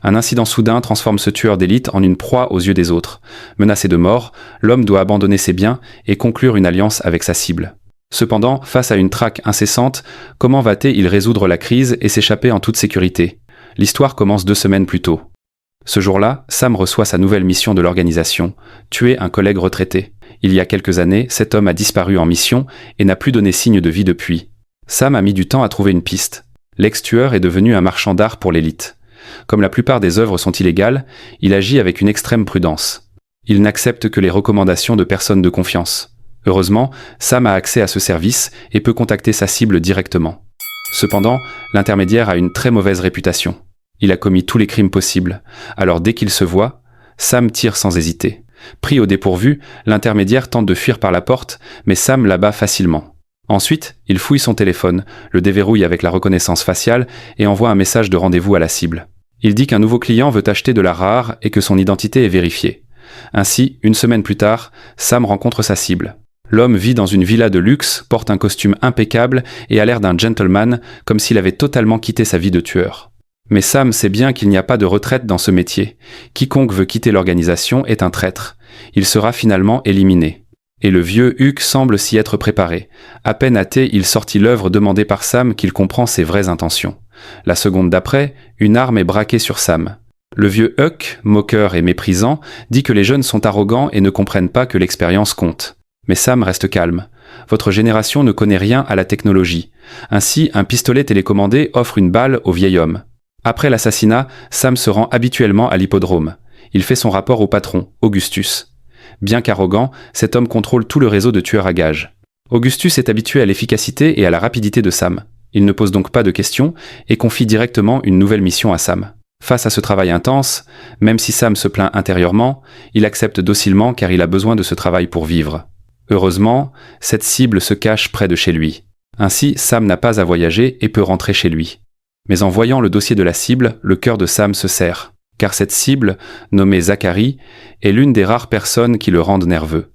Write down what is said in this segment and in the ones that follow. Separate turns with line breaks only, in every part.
Un incident soudain transforme ce tueur d'élite en une proie aux yeux des autres. Menacé de mort, l'homme doit abandonner ses biens et conclure une alliance avec sa cible. Cependant, face à une traque incessante, comment va-t-il résoudre la crise et s'échapper en toute sécurité? L'histoire commence 2 semaines plus tôt. Ce jour-là, Sam reçoit sa nouvelle mission de l'organisation, tuer un collègue retraité. Il y a quelques années, cet homme a disparu en mission et n'a plus donné signe de vie depuis. Sam a mis du temps à trouver une piste. L'ex-tueur est devenu un marchand d'art pour l'élite. Comme la plupart des œuvres sont illégales, il agit avec une extrême prudence. Il n'accepte que les recommandations de personnes de confiance. Heureusement, Sam a accès à ce service et peut contacter sa cible directement. Cependant, l'intermédiaire a une très mauvaise réputation. Il a commis tous les crimes possibles, alors dès qu'il se voit, Sam tire sans hésiter. Pris au dépourvu, l'intermédiaire tente de fuir par la porte, mais Sam l'abat facilement. Ensuite, il fouille son téléphone, le déverrouille avec la reconnaissance faciale et envoie un message de rendez-vous à la cible. Il dit qu'un nouveau client veut acheter de l'art rare et que son identité est vérifiée. Ainsi, 1 semaine plus tard, Sam rencontre sa cible. L'homme vit dans une villa de luxe, porte un costume impeccable et a l'air d'un gentleman, comme s'il avait totalement quitté sa vie de tueur. Mais Sam sait bien qu'il n'y a pas de retraite dans ce métier. Quiconque veut quitter l'organisation est un traître. Il sera finalement éliminé. Et le vieux Huck semble s'y être préparé. À peine athée, il sortit l'œuvre demandée par Sam qu'il comprend ses vraies intentions. La seconde d'après, une arme est braquée sur Sam. Le vieux Huck, moqueur et méprisant, dit que les jeunes sont arrogants et ne comprennent pas que l'expérience compte. Mais Sam reste calme. Votre génération ne connaît rien à la technologie. Ainsi, un pistolet télécommandé offre une balle au vieil homme. Après l'assassinat, Sam se rend habituellement à l'hippodrome. Il fait son rapport au patron, Augustus. Bien qu'arrogant, cet homme contrôle tout le réseau de tueurs à gages. Augustus est habitué à l'efficacité et à la rapidité de Sam. Il ne pose donc pas de questions et confie directement une nouvelle mission à Sam. Face à ce travail intense, même si Sam se plaint intérieurement, il accepte docilement car il a besoin de ce travail pour vivre. Heureusement, cette cible se cache près de chez lui. Ainsi, Sam n'a pas à voyager et peut rentrer chez lui. Mais en voyant le dossier de la cible, le cœur de Sam se serre. Car cette cible, nommée Zachary, est l'une des rares personnes qui le rendent nerveux.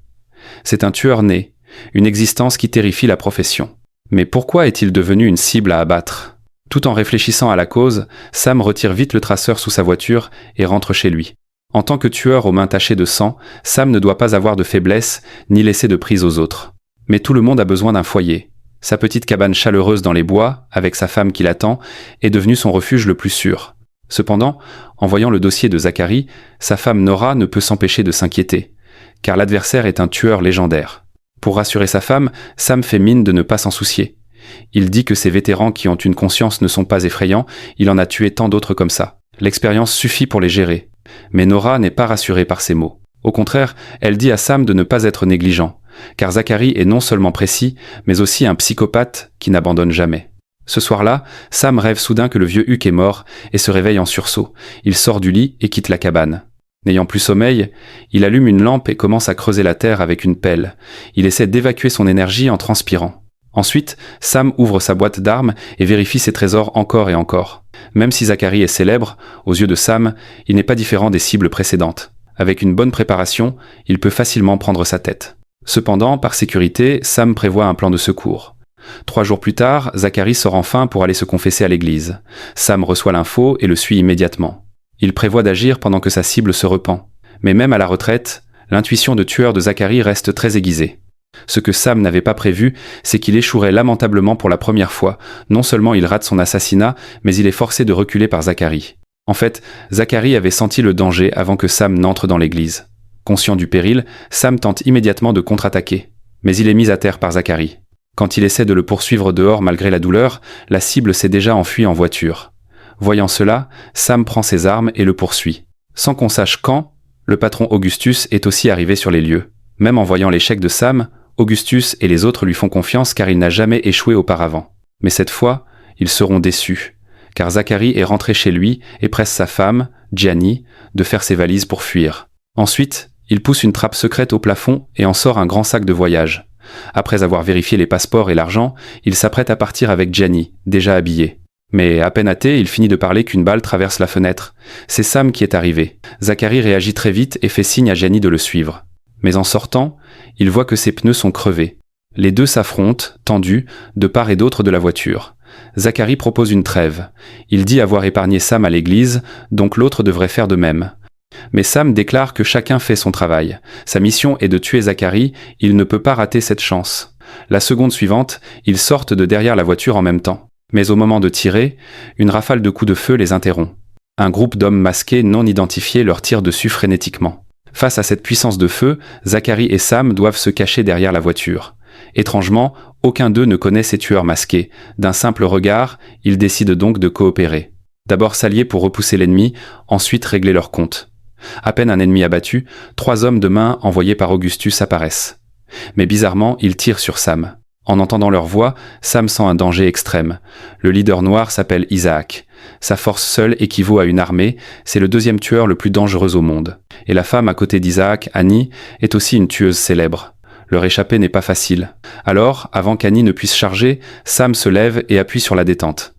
C'est un tueur né, une existence qui terrifie la profession. Mais pourquoi est-il devenu une cible à abattre? Tout en réfléchissant à la cause, Sam retire vite le traceur sous sa voiture et rentre chez lui. En tant que tueur aux mains tachées de sang, Sam ne doit pas avoir de faiblesse ni laisser de prise aux autres. Mais tout le monde a besoin d'un foyer. Sa petite cabane chaleureuse dans les bois, avec sa femme qui l'attend, est devenue son refuge le plus sûr. Cependant, en voyant le dossier de Zachary, sa femme Nora ne peut s'empêcher de s'inquiéter, car l'adversaire est un tueur légendaire. Pour rassurer sa femme, Sam fait mine de ne pas s'en soucier. Il dit que ces vétérans qui ont une conscience ne sont pas effrayants, il en a tué tant d'autres comme ça. L'expérience suffit pour les gérer. Mais Nora n'est pas rassurée par ces mots. Au contraire, elle dit à Sam de ne pas être négligent, car Zachary est non seulement précis, mais aussi un psychopathe qui n'abandonne jamais. Ce soir-là, Sam rêve soudain que le vieux Huck est mort et se réveille en sursaut. Il sort du lit et quitte la cabane. N'ayant plus sommeil, il allume une lampe et commence à creuser la terre avec une pelle. Il essaie d'évacuer son énergie en transpirant. Ensuite, Sam ouvre sa boîte d'armes et vérifie ses trésors encore et encore. Même si Zachary est célèbre, aux yeux de Sam, il n'est pas différent des cibles précédentes. Avec une bonne préparation, il peut facilement prendre sa tête. Cependant, par sécurité, Sam prévoit un plan de secours. 3 jours plus tard, Zachary sort enfin pour aller se confesser à l'église. Sam reçoit l'info et le suit immédiatement. Il prévoit d'agir pendant que sa cible se repent. Mais même à la retraite, l'intuition de tueur de Zachary reste très aiguisée. Ce que Sam n'avait pas prévu, c'est qu'il échouerait lamentablement pour la première fois. Non seulement il rate son assassinat, mais il est forcé de reculer par Zachary. En fait, Zachary avait senti le danger avant que Sam n'entre dans l'église. Conscient du péril, Sam tente immédiatement de contre-attaquer. Mais il est mis à terre par Zachary. Quand il essaie de le poursuivre dehors malgré la douleur, la cible s'est déjà enfuie en voiture. Voyant cela, Sam prend ses armes et le poursuit. Sans qu'on sache quand, le patron Augustus est aussi arrivé sur les lieux. Même en voyant l'échec de Sam, Augustus et les autres lui font confiance car il n'a jamais échoué auparavant. Mais cette fois, ils seront déçus, car Zachary est rentré chez lui et presse sa femme, Gianni, de faire ses valises pour fuir. Ensuite, il pousse une trappe secrète au plafond et en sort un grand sac de voyage. Après avoir vérifié les passeports et l'argent, il s'apprête à partir avec Gianni, déjà habillé. Mais à peine athée, il finit de parler qu'une balle traverse la fenêtre. C'est Sam qui est arrivé. Zachary réagit très vite et fait signe à Gianni de le suivre. Mais en sortant, il voit que ses pneus sont crevés. Les deux s'affrontent, tendus, de part et d'autre de la voiture. Zacharie propose une trêve. Il dit avoir épargné Sam à l'église, donc l'autre devrait faire de même. Mais Sam déclare que chacun fait son travail. Sa mission est de tuer Zacharie, il ne peut pas rater cette chance. La seconde suivante, ils sortent de derrière la voiture en même temps. Mais au moment de tirer, une rafale de coups de feu les interrompt. Un groupe d'hommes masqués non identifiés leur tire dessus frénétiquement. Face à cette puissance de feu, Zacharie et Sam doivent se cacher derrière la voiture. Étrangement, aucun d'eux ne connaît ces tueurs masqués. D'un simple regard, ils décident donc de coopérer. D'abord s'allier pour repousser l'ennemi, ensuite régler leur compte. À peine un ennemi abattu, 3 hommes de main envoyés par Augustus apparaissent. Mais bizarrement, ils tirent sur Sam. En entendant leur voix, Sam sent un danger extrême. Le leader noir s'appelle Isaac. Sa force seule équivaut à une armée, c'est le deuxième tueur le plus dangereux au monde. Et la femme à côté d'Isaac, Annie, est aussi une tueuse célèbre. Leur échapper n'est pas facile. Alors, avant qu'Annie ne puisse charger, Sam se lève et appuie sur la détente.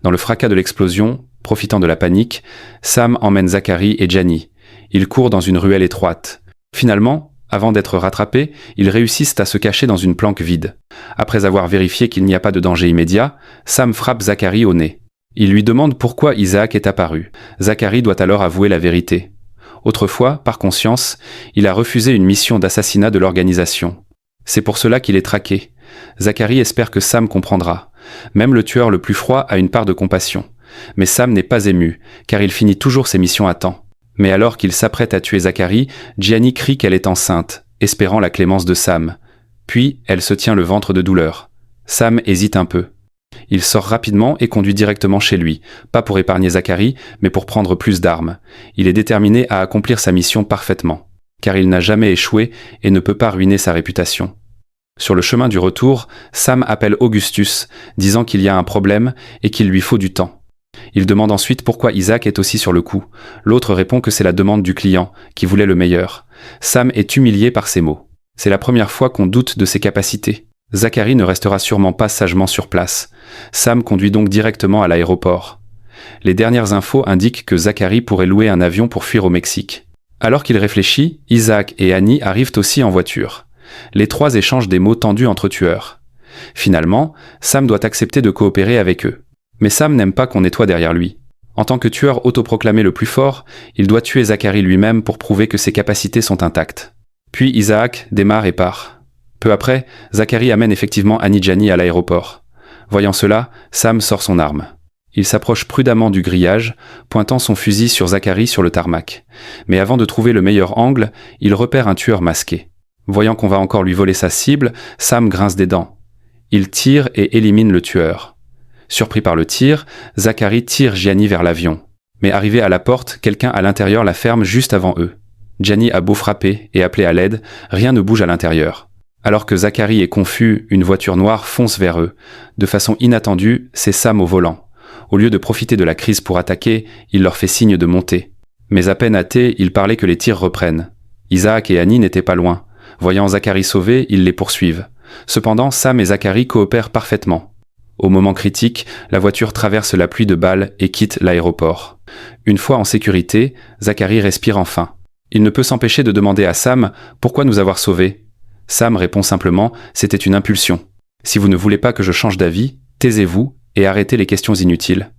Dans le fracas de l'explosion, profitant de la panique, Sam emmène Zacharie et Gianni. Ils courent dans une ruelle étroite. Finalement, avant d'être rattrapés, ils réussissent à se cacher dans une planque vide. Après avoir vérifié qu'il n'y a pas de danger immédiat, Sam frappe Zacharie au nez. Il lui demande pourquoi Isaac est apparu. Zacharie doit alors avouer la vérité. Autrefois, par conscience, il a refusé une mission d'assassinat de l'organisation. C'est pour cela qu'il est traqué. Zacharie espère que Sam comprendra. Même le tueur le plus froid a une part de compassion. Mais Sam n'est pas ému, car il finit toujours ses missions à temps. Mais alors qu'il s'apprête à tuer Zacharie, Gianni crie qu'elle est enceinte, espérant la clémence de Sam. Puis, elle se tient le ventre de douleur. Sam hésite un peu. Il sort rapidement et conduit directement chez lui, pas pour épargner Zacharie, mais pour prendre plus d'armes. Il est déterminé à accomplir sa mission parfaitement, car il n'a jamais échoué et ne peut pas ruiner sa réputation. Sur le chemin du retour, Sam appelle Augustus, disant qu'il y a un problème et qu'il lui faut du temps. Il demande ensuite pourquoi Isaac est aussi sur le coup. L'autre répond que c'est la demande du client, qui voulait le meilleur. Sam est humilié par ces mots. C'est la première fois qu'on doute de ses capacités. Zacharie ne restera sûrement pas sagement sur place. Sam conduit donc directement à l'aéroport. Les dernières infos indiquent que Zacharie pourrait louer un avion pour fuir au Mexique. Alors qu'il réfléchit, Isaac et Annie arrivent aussi en voiture. Les 3 échangent des mots tendus entre tueurs. Finalement, Sam doit accepter de coopérer avec eux. Mais Sam n'aime pas qu'on nettoie derrière lui. En tant que tueur autoproclamé le plus fort, il doit tuer Zacharie lui-même pour prouver que ses capacités sont intactes. Puis Isaac démarre et part. Peu après, Zacharie amène effectivement Annie Gianni à l'aéroport. Voyant cela, Sam sort son arme. Il s'approche prudemment du grillage, pointant son fusil sur Zacharie sur le tarmac. Mais avant de trouver le meilleur angle, il repère un tueur masqué. Voyant qu'on va encore lui voler sa cible, Sam grince des dents. Il tire et élimine le tueur. Surpris par le tir, Zacharie tire Gianni vers l'avion. Mais arrivé à la porte, quelqu'un à l'intérieur la ferme juste avant eux. Gianni a beau frapper et appeler à l'aide, rien ne bouge à l'intérieur. Alors que Zacharie est confus, une voiture noire fonce vers eux. De façon inattendue, c'est Sam au volant. Au lieu de profiter de la crise pour attaquer, il leur fait signe de monter. Mais à peine hâtés, il parlait que les tirs reprennent. Isaac et Annie n'étaient pas loin. Voyant Zacharie sauvé, ils les poursuivent. Cependant, Sam et Zacharie coopèrent parfaitement. Au moment critique, la voiture traverse la pluie de balles et quitte l'aéroport. Une fois en sécurité, Zacharie respire enfin. Il ne peut s'empêcher de demander à Sam « Pourquoi nous avoir sauvés ?» Sam répond simplement « C'était une impulsion. Si vous ne voulez pas que je change d'avis, taisez-vous et arrêtez les questions inutiles. »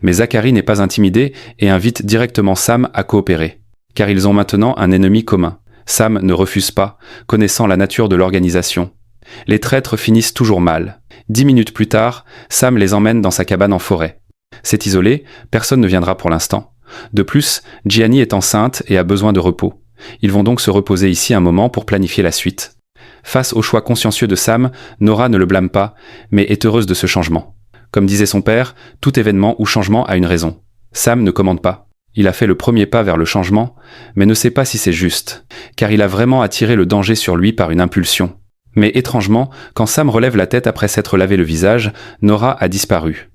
Mais Zacharie n'est pas intimidé et invite directement Sam à coopérer. Car ils ont maintenant un ennemi commun. Sam ne refuse pas, connaissant la nature de l'organisation. Les traîtres finissent toujours mal. 10 minutes plus tard, Sam les emmène dans sa cabane en forêt. C'est isolé, personne ne viendra pour l'instant. De plus, Gianni est enceinte et a besoin de repos. Ils vont donc se reposer ici un moment pour planifier la suite. Face au choix consciencieux de Sam, Nora ne le blâme pas, mais est heureuse de ce changement. Comme disait son père, tout événement ou changement a une raison. Sam ne commande pas. Il a fait le premier pas vers le changement, mais ne sait pas si c'est juste, car il a vraiment attiré le danger sur lui par une impulsion. Mais étrangement, quand Sam relève la tête après s'être lavé le visage, Nora a disparu.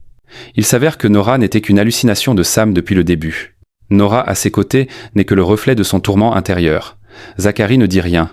Il s'avère que Nora n'était qu'une hallucination de Sam depuis le début. Nora, à ses côtés, n'est que le reflet de son tourment intérieur. Zacharie ne dit rien.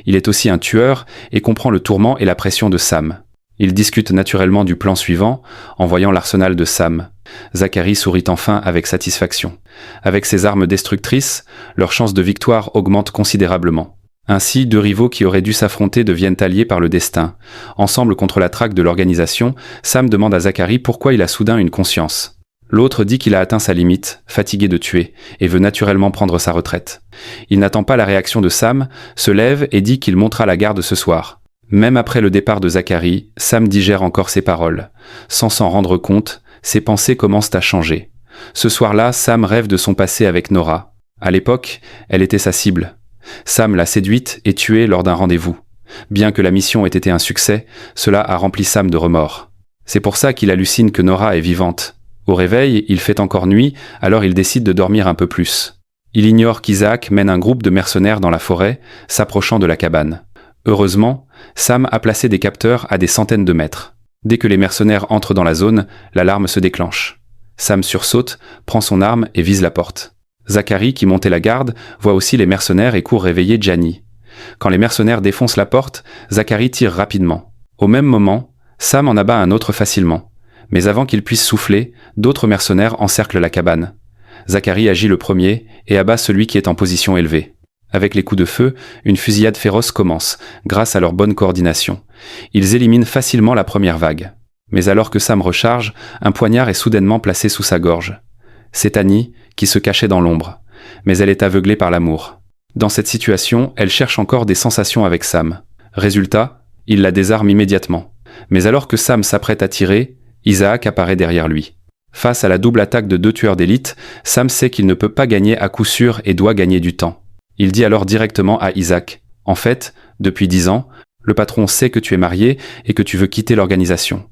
Il est aussi un tueur et comprend le tourment et la pression de Sam. Ils discutent naturellement du plan suivant, en voyant l'arsenal de Sam. Zacharie sourit enfin avec satisfaction. Avec ses armes destructrices, leurs chances de victoire augmentent considérablement. Ainsi, deux rivaux qui auraient dû s'affronter deviennent alliés par le destin. Ensemble contre la traque de l'organisation, Sam demande à Zachary pourquoi il a soudain une conscience. L'autre dit qu'il a atteint sa limite, fatigué de tuer, et veut naturellement prendre sa retraite. Il n'attend pas la réaction de Sam, se lève et dit qu'il montera la garde ce soir. Même après le départ de Zachary, Sam digère encore ses paroles. Sans s'en rendre compte, ses pensées commencent à changer. Ce soir-là, Sam rêve de son passé avec Nora. À l'époque, elle était sa cible. Sam l'a séduite et tuée lors d'un rendez-vous. Bien que la mission ait été un succès, cela a rempli Sam de remords. C'est pour ça qu'il hallucine que Nora est vivante. Au réveil, il fait encore nuit, alors il décide de dormir un peu plus. Il ignore qu'Isaac mène un groupe de mercenaires dans la forêt, s'approchant de la cabane. Heureusement, Sam a placé des capteurs à des centaines de mètres. Dès que les mercenaires entrent dans la zone, l'alarme se déclenche. Sam sursaute, prend son arme et vise la porte. Zachary, qui montait la garde, voit aussi les mercenaires et court réveiller Gianni. Quand les mercenaires défoncent la porte, Zachary tire rapidement. Au même moment, Sam en abat un autre facilement. Mais avant qu'il puisse souffler, d'autres mercenaires encerclent la cabane. Zachary agit le premier et abat celui qui est en position élevée. Avec les coups de feu, une fusillade féroce commence, grâce à leur bonne coordination. Ils éliminent facilement la première vague. Mais alors que Sam recharge, un poignard est soudainement placé sous sa gorge. C'est Annie, qui se cachait dans l'ombre. Mais elle est aveuglée par l'amour. Dans cette situation, elle cherche encore des sensations avec Sam. Résultat, il la désarme immédiatement. Mais alors que Sam s'apprête à tirer, Isaac apparaît derrière lui. Face à la double attaque de deux tueurs d'élite, Sam sait qu'il ne peut pas gagner à coup sûr et doit gagner du temps. Il dit alors directement à Isaac « En fait, depuis 10 ans, le patron sait que tu es marié et que tu veux quitter l'organisation.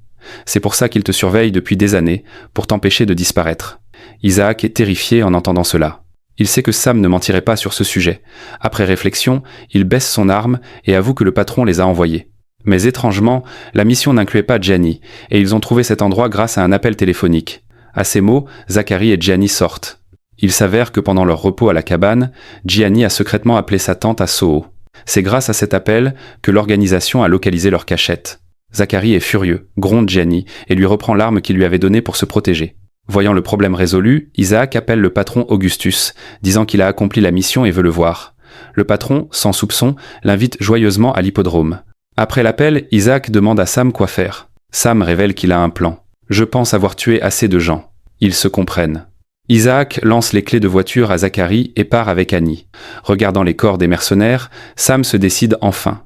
C'est pour ça qu'il te surveille depuis des années, pour t'empêcher de disparaître. » Isaac est terrifié en entendant cela. Il sait que Sam ne mentirait pas sur ce sujet. Après réflexion, il baisse son arme et avoue que le patron les a envoyés. Mais étrangement, la mission n'incluait pas Gianni, et ils ont trouvé cet endroit grâce à un appel téléphonique. À ces mots, Zachary et Gianni sortent. Il s'avère que pendant leur repos à la cabane, Gianni a secrètement appelé sa tante à Soho. C'est grâce à cet appel que l'organisation a localisé leur cachette. Zachary est furieux, gronde Gianni, et lui reprend l'arme qu'il lui avait donnée pour se protéger. Voyant le problème résolu, Isaac appelle le patron Augustus, disant qu'il a accompli la mission et veut le voir. Le patron, sans soupçon, l'invite joyeusement à l'hippodrome. Après l'appel, Isaac demande à Sam quoi faire. Sam révèle qu'il a un plan. « Je pense avoir tué assez de gens. » Ils se comprennent. Isaac lance les clés de voiture à Zachary et part avec Annie. Regardant les corps des mercenaires, Sam se décide enfin.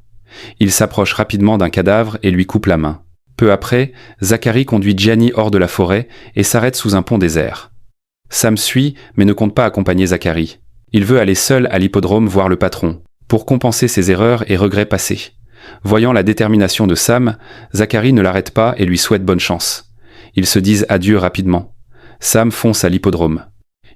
Il s'approche rapidement d'un cadavre et lui coupe la main. Peu après, Zachary conduit Gianni hors de la forêt et s'arrête sous un pont désert. Sam suit, mais ne compte pas accompagner Zachary. Il veut aller seul à l'hippodrome voir le patron, pour compenser ses erreurs et regrets passés. Voyant la détermination de Sam, Zachary ne l'arrête pas et lui souhaite bonne chance. Ils se disent adieu rapidement. Sam fonce à l'hippodrome.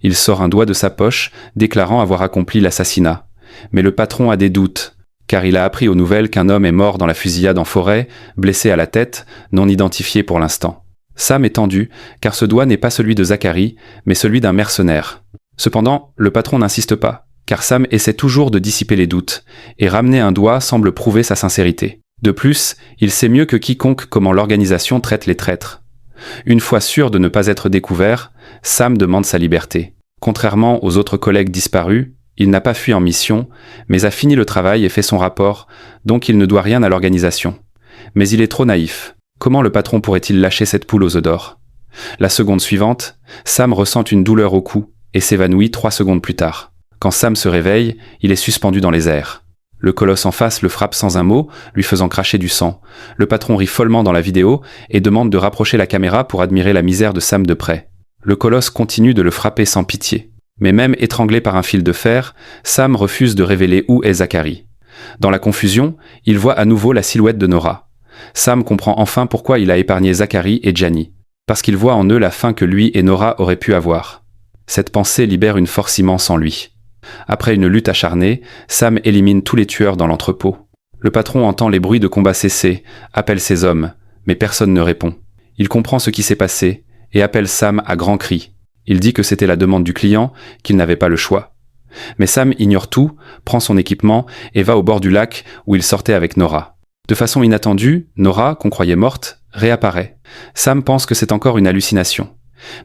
Il sort un doigt de sa poche, déclarant avoir accompli l'assassinat. Mais le patron a des doutes, car il a appris aux nouvelles qu'un homme est mort dans la fusillade en forêt, blessé à la tête, non identifié pour l'instant. Sam est tendu, car ce doigt n'est pas celui de Zachary, mais celui d'un mercenaire. Cependant, le patron n'insiste pas, car Sam essaie toujours de dissiper les doutes, et ramener un doigt semble prouver sa sincérité. De plus, il sait mieux que quiconque comment l'organisation traite les traîtres. Une fois sûr de ne pas être découvert, Sam demande sa liberté. Contrairement aux autres collègues disparus, il n'a pas fui en mission, mais a fini le travail et fait son rapport, donc il ne doit rien à l'organisation. Mais il est trop naïf. Comment le patron pourrait-il lâcher cette poule aux œufs d'or ? La seconde suivante, Sam ressent une douleur au cou et s'évanouit 3 secondes plus tard. Quand Sam se réveille, il est suspendu dans les airs. Le colosse en face le frappe sans un mot, lui faisant cracher du sang. Le patron rit follement dans la vidéo et demande de rapprocher la caméra pour admirer la misère de Sam de près. Le colosse continue de le frapper sans pitié. Mais même étranglé par un fil de fer, Sam refuse de révéler où est Zachary. Dans la confusion, il voit à nouveau la silhouette de Nora. Sam comprend enfin pourquoi il a épargné Zachary et Gianni. Parce qu'il voit en eux la fin que lui et Nora auraient pu avoir. Cette pensée libère une force immense en lui. Après une lutte acharnée, Sam élimine tous les tueurs dans l'entrepôt. Le patron entend les bruits de combat cesser, appelle ses hommes, mais personne ne répond. Il comprend ce qui s'est passé et appelle Sam à grands cris. Il dit que c'était la demande du client, qu'il n'avait pas le choix. Mais Sam ignore tout, prend son équipement et va au bord du lac où il sortait avec Nora. De façon inattendue, Nora, qu'on croyait morte, réapparaît. Sam pense que c'est encore une hallucination.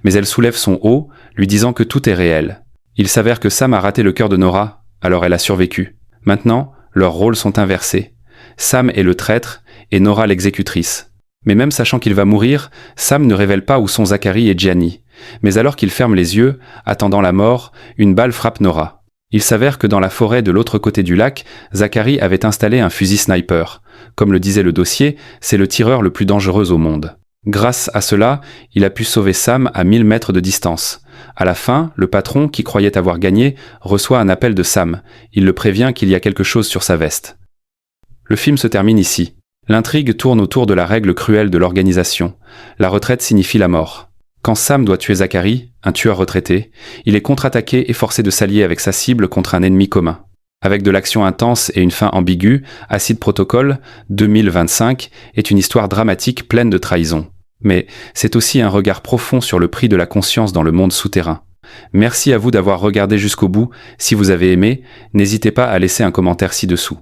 Mais elle soulève son haut, lui disant que tout est réel. Il s'avère que Sam a raté le cœur de Nora, alors elle a survécu. Maintenant, leurs rôles sont inversés. Sam est le traître et Nora l'exécutrice. Mais même sachant qu'il va mourir, Sam ne révèle pas où sont Zachary et Gianni. Mais alors qu'il ferme les yeux, attendant la mort, une balle frappe Nora. Il s'avère que dans la forêt de l'autre côté du lac, Zachary avait installé un fusil sniper. Comme le disait le dossier, c'est le tireur le plus dangereux au monde. Grâce à cela, il a pu sauver Sam à 1000 mètres de distance. À la fin, le patron, qui croyait avoir gagné, reçoit un appel de Sam. Il le prévient qu'il y a quelque chose sur sa veste. Le film se termine ici. L'intrigue tourne autour de la règle cruelle de l'organisation. La retraite signifie la mort. Quand Sam doit tuer Zachary, un tueur retraité, il est contre-attaqué et forcé de s'allier avec sa cible contre un ennemi commun. Avec de l'action intense et une fin ambiguë, Acid Protocol 2025 est une histoire dramatique pleine de trahison. Mais c'est aussi un regard profond sur le prix de la conscience dans le monde souterrain. Merci à vous d'avoir regardé jusqu'au bout. Si vous avez aimé, n'hésitez pas à laisser un commentaire ci-dessous.